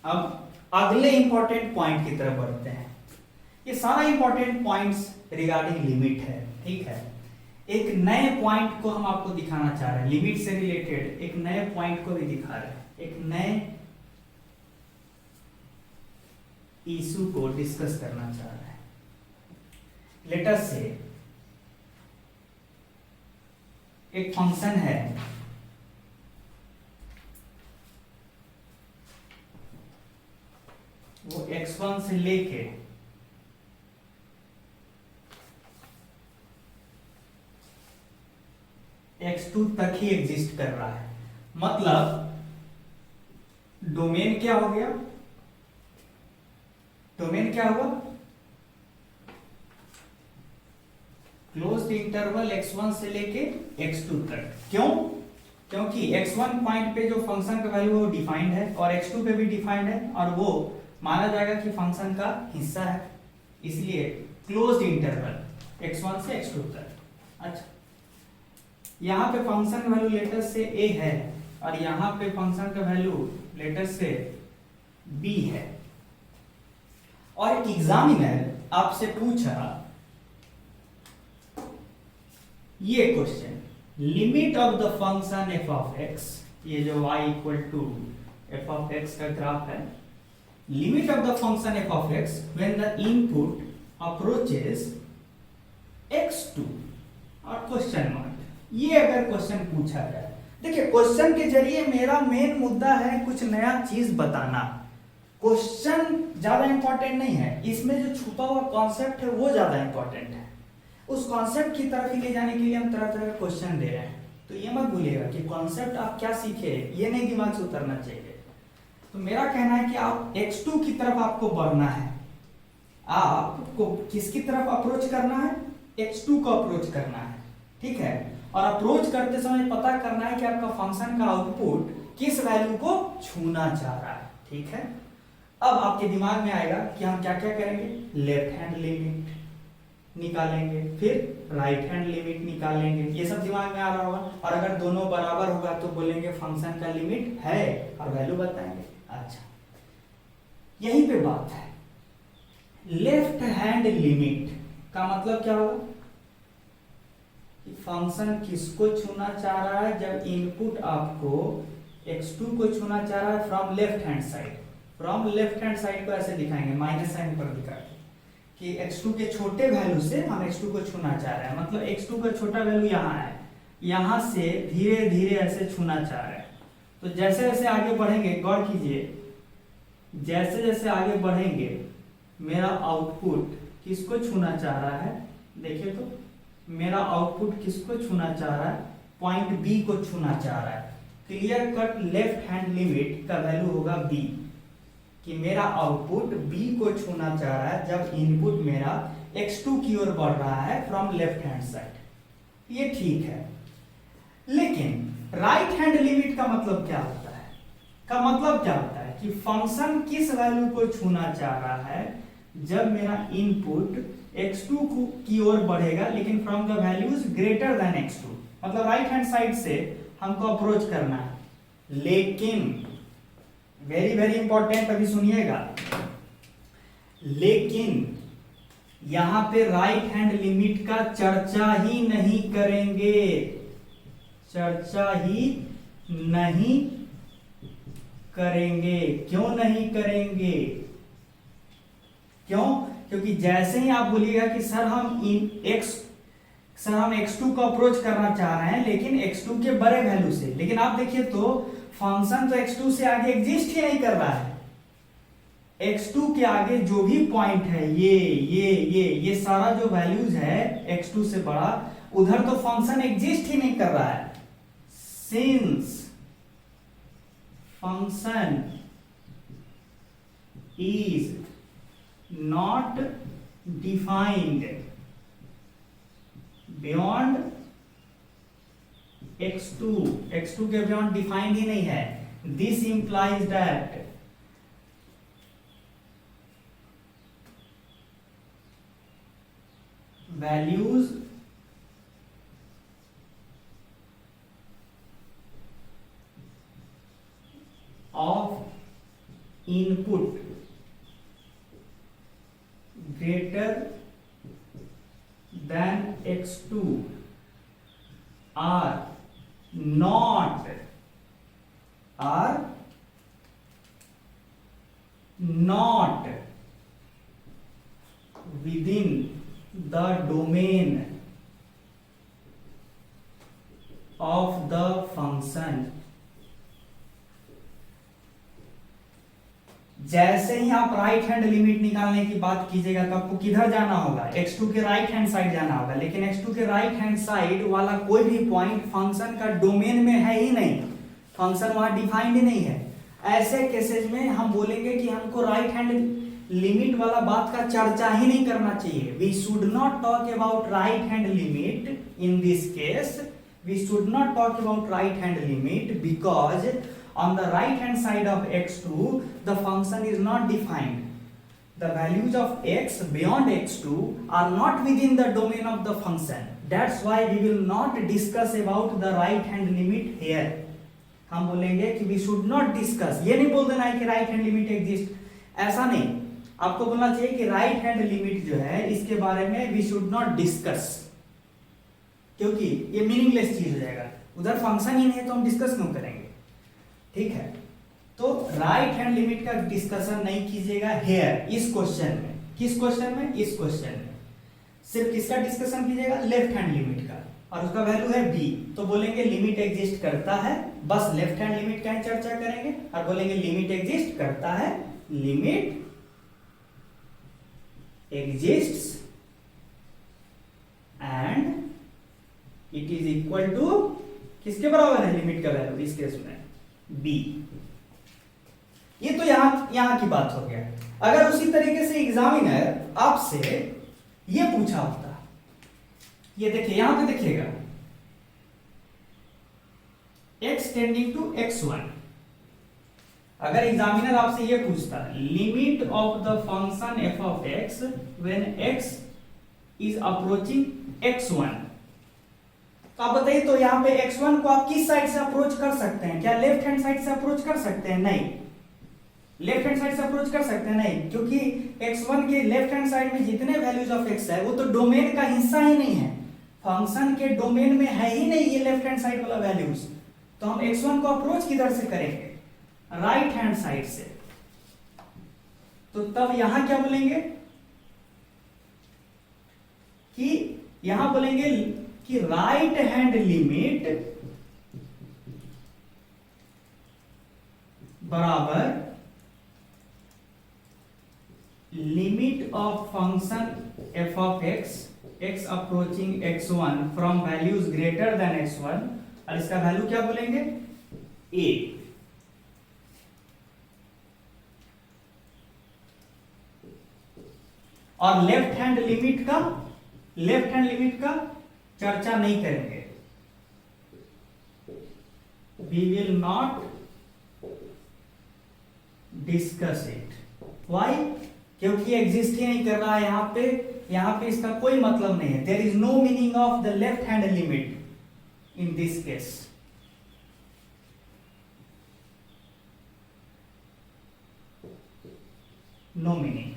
अब अगले important point की तरफ बढ़ते हैं। ये सारा इंपॉर्टेंट पॉइंट्स रिगार्डिंग लिमिट है, ठीक है। एक नए पॉइंट को हम आपको दिखाना चाह रहे हैं, लिमिट से रिलेटेड एक नए पॉइंट को भी दिखा रहे हैं, एक नए इशू को डिस्कस करना चाह रहे हैं। लेट अस से एक फंक्शन है वो x1 से लेके x2 तक ही एग्जिस्ट कर रहा है। मतलब डोमेन क्या हो गया, डोमेन क्या हुआ, क्लोज्ड इंटरवल x1 से लेके x2 तक। क्यों? क्योंकि x1 पॉइंट पे जो फंक्शन का वैल्यू वो डिफाइंड है और x2 पे भी डिफाइंड है और वो माना जाएगा कि फंक्शन का हिस्सा है, इसलिए क्लोज्ड इंटरवल x1 से x2 तक। अच्छा, यहां पे फंक्शन का वैल्यू लेटर से a है और यहां पे फंक्शन का वैल्यू लेटर से b है। और एक एग्जामिनर आपसे पूछा ये question, limit of the function f of x, ये जो y equal to f of x का ग्राफ है, limit of the function f of x when the input approaches x2 और क्वेश्चन मार्क। ये अगर क्वेश्चन पूछा जाए, देखिए क्वेश्चन के जरिए मेरा मेन मुद्दा है कुछ नया चीज बताना। क्वेश्चन ज्यादा इंपॉर्टेंट नहीं है, इसमें जो छुपा हुआ कॉन्सेप्ट है वो ज्यादा इंपॉर्टेंट है। उस कॉन्सेप्ट की तरफ ही ले जाने के लिए हम तरह तरह के क्वेश्चन दे रहे हैं। तो ये मत भूलिएगा कि कॉन्सेप्ट आप क्या सीखे ये नहीं दिमाग से उतरना चाहिए। तो मेरा कहना है कि आप x2 की तरफ आपको बढ़ना है, आपको किसकी तरफ अप्रोच करना है, x2 को अप्रोच करना है, ठीक है। और अप्रोच करते समय पता करना है कि आपका फंक्शन का आउटपुट किस वैल्यू को छूना चाह रहा है, ठीक है। अब आपके दिमाग में आएगा कि हम क्या क्या करेंगे, लेफ्ट हैंड लिमिट निकालेंगे, फिर राइट हैंड लिमिट निकालेंगे, ये सब दिमाग में आ रहा होगा। और अगर दोनों बराबर होगा तो बोलेंगे फंक्शन का लिमिट है और वैल्यू बताएंगे। अच्छा, यहीं पे बात है। लेफ्ट हैंड लिमिट का मतलब क्या होगा कि फंक्शन किसको छूना चाह रहा है, जब इनपुट आपको x2 को छूना चाह रहा है from left hand side. From left hand side को ऐसे दिखाएंगे, माइनस साइन पर दिखा कि x2 के छोटे वैल्यू से हम x2 को छूना चाह रहे हैं। मतलब x2 का छोटा वैल्यू यहाँ है, यहाँ से धीरे धीरे ऐसे छूना चाह रहे हैं। तो जैसे जैसे आगे बढ़ेंगे, गौर कीजिए, जैसे जैसे आगे बढ़ेंगे मेरा आउटपुट किसको छूना चाह रहा है, देखिए तो मेरा आउटपुट किसको छूना चाह रहा है, पॉइंट बी को छूना चाह रहा है। Clear cut left hand limit का वैल्यू होगा बी, कि मेरा आउटपुट b को छूना चाह रहा है जब इनपुट मेरा x2 की ओर बढ़ रहा है फ्रॉम लेफ्ट हैंड साइड। ये ठीक है, लेकिन राइट हैंड लिमिट का मतलब क्या होता है, का मतलब क्या होता है कि फंक्शन किस वैल्यू को छूना चाह रहा है जब मेरा इनपुट x2 की ओर बढ़ेगा लेकिन from the values greater than x2। मतलब राइट हैंड साइड से हमको अप्रोच करना है, लेकिन वेरी वेरी इंपॉर्टेंट, अभी सुनिएगा, लेकिन यहां पे राइट हैंड लिमिट का चर्चा ही नहीं करेंगे, चर्चा ही नहीं करेंगे। क्यों नहीं करेंगे? क्यों? क्योंकि जैसे ही आप बोलिएगा कि सर हम x2 को अप्रोच करना चाह रहे हैं लेकिन x2 के बड़े वैल्यू से, लेकिन आप देखिए तो फंक्शन तो x2 से आगे एग्जिस्ट ही नहीं कर रहा है। x2 के आगे जो भी पॉइंट है, ये सारा जो वैल्यूज है x2 से बड़ा, उधर तो फंक्शन एग्जिस्ट ही नहीं कर रहा है। Since function is not defined beyond x2 के बियॉन्ड डिफाइंड ही नहीं है, this implies that values of input greater than x2 are not within the domain of the function। जैसे ही आप राइट हैंड लिमिट निकालने की बात कीजिएगा तो आपको किधर जाना होगा, x2 के राइट हैंड साइड जाना होगा, लेकिन x2 के राइट हैंड साइड वाला कोई भी पॉइंट फंक्शन का डोमेन में है ही नहीं, फंक्शन वहां डिफाइंड नहीं है। ऐसे केसेस में हम बोलेंगे कि हमको राइट हैंड लिमिट वाला बात का चर्चा ही नहीं करना चाहिए। We should not talk about right hand limit in this case, we should not talk about right hand limit because on the right hand side of x2 the function is not defined, the values of x beyond x2 are not within the domain of the function, that's why we will not discuss about the right hand limit here। हम बोलेंगे कि we should not discuss, ये नहीं बोल देना है कि right hand limit exist, ऐसा नहीं, आपको बोलना चाहिए कि right hand limit जो है इसके बारे में we should not discuss, क्योंकि ये मीनिंगलेस चीज हो जाएगा, उधर फंक्शन ही नहीं है तो हम डिस्कस क्यों करेंगे, ठीक है। तो राइट हैंड लिमिट का डिस्कशन नहीं कीजिएगा हेयर, इस क्वेश्चन में। किस क्वेश्चन में? इस क्वेश्चन में सिर्फ किसका डिस्कशन कीजिएगा, लेफ्ट हैंड लिमिट का, और उसका वैल्यू है b, तो बोलेंगे लिमिट एग्जिस्ट करता है, बस लेफ्ट हैंड लिमिट का ही चर्चा करेंगे, और बोलेंगे लिमिट एग्जिस्ट करता है, limit exists and it is equal to, किसके बराबर है लिमिट का वैल्यू इस केस में, b। ये तो यहां की बात हो गया। अगर उसी तरीके से एग्जामिनर आपसे ये पूछा होता, ये देखिए यहां पे देखिएगा x टेंडिंग टू x1, अगर एग्जामिनर आपसे ये पूछता limit of the function f of x when x is approaching x1, तो आप बताइए, तो यहाँ पे x1 को आप किस साइड से अप्रोच कर सकते हैं? क्या लेफ्ट हैंड साइड से अप्रोच कर सकते हैं? नहीं, लेफ्ट हैंड साइड से अप्रोच कर सकते हैं नहीं, क्योंकि x1 के लेफ्ट हैंड साइड में जितने वैल्यूज ऑफ x है वो तो डोमेन का हिस्सा ही नहीं है, फंक्शन के डोमेन में है ही नहीं ये लेफ्ट हैंड साइड वाला वैल्यूज, तो हम x1 को अप्रोच किधर से करेंगे? राइट हैंड साइड से। तो तब यहां क्या बोलेंगे कि यहां बोलेंगे कि राइट हैंड लिमिट बराबर limit of function f of x, x approaching x1 from values greater than x1, और इसका वैल्यू क्या बोलेंगे? a। और लेफ्ट हैंड लिमिट का चर्चा नहीं करेंगे, we will not discuss it, why? क्योंकि एग्जिस्ट ही नहीं कर रहा है यहाँ पे इसका कोई मतलब नहीं है, there is no meaning of the left hand limit in this case। no meaning।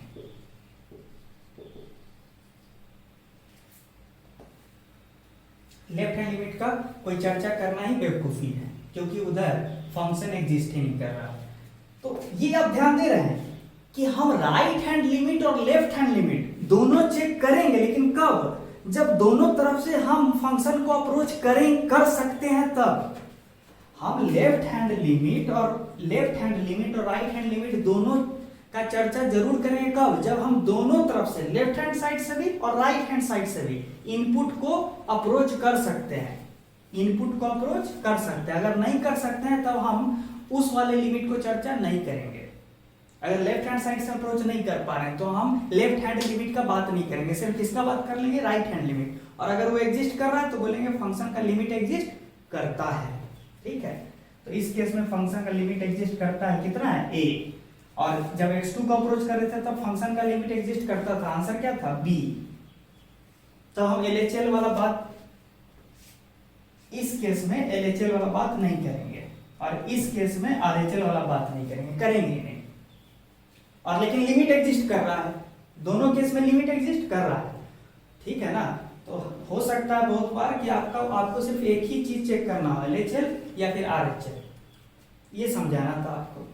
Left hand limit का कोई चर्चा करना ही बेवकूफी है, क्योंकि उधर फंक्शन एग्जिस्ट ही नहीं कर रहा। तो ये आप ध्यान दे रहे हैं कि हम राइट हैंड लिमिट और लेफ्ट हैंड लिमिट दोनों चेक करेंगे, लेकिन कब? जब दोनों तरफ से हम फंक्शन को अप्रोच कर सकते हैं तब। हम लेफ्ट हैंड लिमिट और राइट हैंड लिमिट दोनों का चर्चा जरूर करेंगे, कब? जब हम दोनों तरफ से लेफ्ट हैंड साइड से भी और राइट हैंड साइड से भी इनपुट को अप्रोच कर सकते हैं, अगर नहीं कर सकते हैं तब हम उस वाले लिमिट को चर्चा नहीं करेंगे। अगर लेफ्ट हैंड साइड से अप्रोच नहीं कर पा रहे हैं तो हम लेफ्ट हैंड लिमिट का बात नहीं करेंगे, सिर्फ किसका बात कर लेंगे? Right hand limit. और अगर वो एग्जिस्ट कर रहा है तो बोलेंगे फंक्शन का लिमिट एग्जिस्ट करता है, ठीक है। तो इस केस में फंक्शन का लिमिट एग्जिस्ट करता है, कितना है? a। और जब x2 को अप्रोच कर रहे थे तब फंक्शन का लिमिट एग्जिस्ट करता था, आंसर क्या था? b। तो हम LHL वाला बात इस केस में LHL वाला बात नहीं करेंगे, और इस केस में RHL वाला बात नहीं करेंगे, और लेकिन लिमिट एग्जिस्ट कर रहा है, दोनों केस में लिमिट एग्जिस्ट कर रहा है, ठीक है ना। तो हो सकता है बहुत बार कि आपको सिर्फ एक ही चीज चेक करना हो, LHL या फिर RHL, ये समझाना था आपको।